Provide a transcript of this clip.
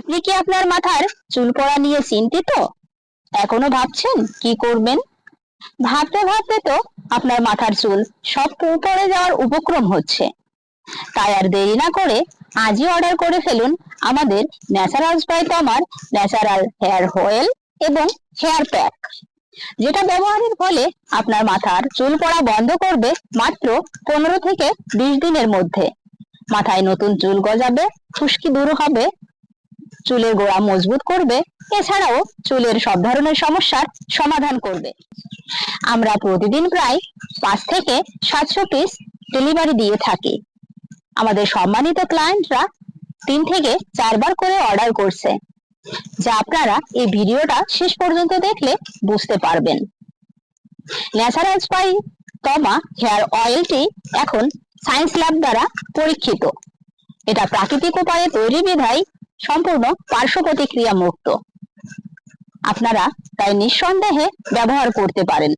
আপনি কি আপনার মাথার চুল পড়া নিয়ে চিন্তিত? এখনো ভাবছেন কি করবেন? ভাবতে ভাবতে তো আপনার মাথার চুল সব পড়ে যাওয়ার উপক্রম হচ্ছে। তাই আর দেরি না করে আজই অর্ডার করে ফেলুন আমাদের ন্যাচারালস বাই তমার ন্যাচারাল হেয়ার অয়েল এবং হেয়ার প্যাক, যেটা ব্যবহারের ফলে আপনার মাথার চুল পড়া বন্ধ করবে মাত্র 15 থেকে 20 দিনের মধ্যে। মাথায় নতুন চুল গজাবে, খুশকি দূর হবে, চুলের গোড়া মজবুত করবে, এছাড়াও চুলের সব ধরনের সমস্যার সমাধান করবে। আমরা প্রতিদিন প্রায় 5 থেকে 700 পিস ডেলিভারি দিয়ে থাকি। আমাদের সম্মানিত ক্লায়েন্টরা 3 থেকে 4 বার করে অর্ডার করছে, যা আপনারা এই ভিডিওটা শেষ পর্যন্ত দেখলে বুঝতে পারবেন। ন্যাচারাল বাই তমা হেয়ার অয়েলটি এখন সায়েন্স ল্যাব দ্বারা পরীক্ষিত। এটা প্রাকৃতিক উপায়ে তৈরি বিধায় সম্পূর্ণ পার্শ্ব প্রতিক্রিয়া মুক্ত। আপনারা তাই নিঃসন্দেহে ব্যবহার করতে পারেন।